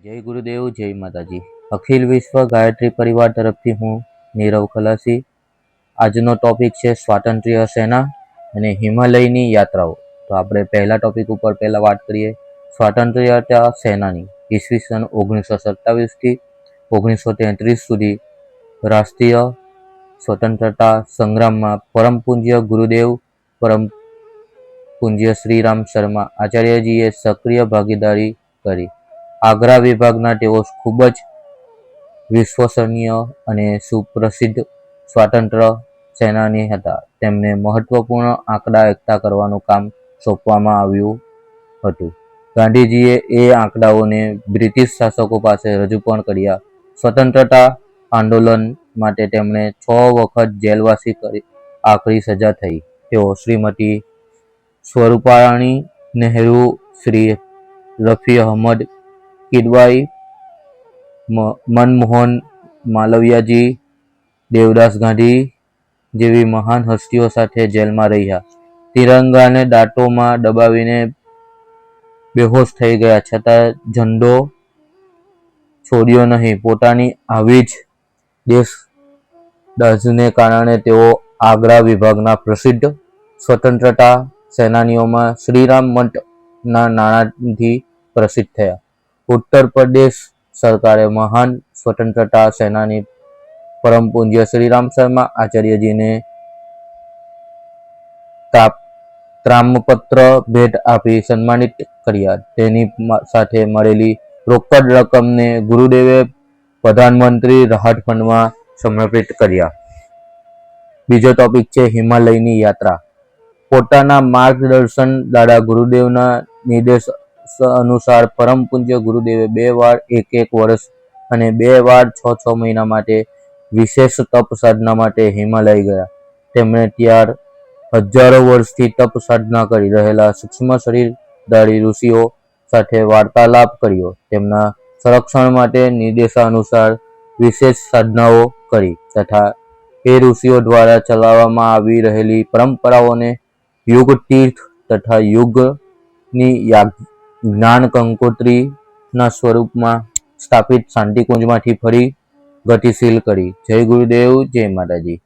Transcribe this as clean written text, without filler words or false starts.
જય ગુરુદેવ, જય માતાજી. અખિલ વિશ્વ ગાયત્રી પરિવાર તરફથી હું નીરવ ખલાસી. આજનો ટોપિક છે સ્વાતંત્ર્ય સેના અને હિમાલયની યાત્રાઓ. તો આપણે પહેલા ટોપિક ઉપર પહેલા વાત કરીએ. સ્વાતંત્ર્ય સેનાની ઈસવીસન 1927થી 1933 સુધી રાષ્ટ્રીય સ્વતંત્રતા સંગ્રામમાં પરમ પૂજ્ય ગુરુદેવ પરમ પૂજ્ય શ્રીરામ શર્મા આચાર્યજીએ સક્રિય ભાગીદારી કરી. આગ્રા વિભાગના તેઓ ખૂબ જ વિશ્વસનીય અને સુપ્રસિદ્ધ સ્વાતંત્ર્ય સેનાની હતા. તેમને મહત્વપૂર્ણ આંકડા એકઠા કરવાનું કામ સોંપવામાં આવ્યું હતું. ગાંધીજીએ એ આંકડાઓને બ્રિટિશ શાસકો પાસે રજૂ પણ કર્યા. સ્વતંત્રતા આંદોલન માટે તેમણે 6 વખત જેલવાસી કરી આખરી સજા થઈ. તેઓ શ્રીમતી સ્વરૂપરાણી નહેરુ, શ્રી રફી અહમદ કિડવાઈ, મનમોહન માલવીયાજી, દેવદાસ ગાંધી જેવી મહાન હસ્તીઓ સાથે જેલમાં રહ્યા. તિરંગાને દાંતોમાં દબાવીને બેહોશ થઈ ગયા છતાં ઝંડો છોડ્યો નહીં. પોતાની આવી જ દેશદાઝને કારણે તેઓ આગ્રા વિભાગના પ્રસિદ્ધ સ્વતંત્રતા સેનાનીઓમાં શ્રીરામ મઠના નામથી પ્રસિદ્ધ થયા. ઉત્તર પ્રદેશ સરકારે મહાન સ્વતંત્રતા સેનાની પરમ પૂજ્ય શ્રીરામ શર્મા આચાર્યજીને તામ્રપત્ર ભેટ આપી સન્માનિત કર્યા. તેની સાથે મળેલી રોકડ રકમને ગુરુદેવે પ્રધાનમંત્રી રાહત ફંડમાં સમર્પિત કર્યા. બીજો ટોપિક છે હિમાલયની યાત્રા. પોતાના માર્ગદર્શન દાદા ગુરુદેવના નિર્દેશ અનુસાર પરમ પૂજ્ય ગુરુદેવે 2 વાર 1 વર્ષ અને 2 વાર 6 મહિના માટે વિશેષ તપ સાધના માટે હિમાલય ગયા. તેમણે ત્યાં હજારો વર્ષથી તપ સાધના કરી રહેલા સૂક્ષ્મ શરીરધારી ઋષિઓ સાથે વાર્તાલાપ કર્યો. તેમના સંરક્ષણ માટે નિર્દેશાનુસાર વિશેષ સાધનાઓ કરી તથા એ ઋષિઓ દ્વારા ચલાવવામાં આવી રહેલી પરંપરાઓને યુગ તીર્થ તથા યુગની જ્ઞાન કંકોત્રીના સ્વરૂપમાં સ્થાપિત શાંતિકુંજમાંથી ફરી ગતિશીલ કરી. જય ગુરુદેવ, જય માતાજી.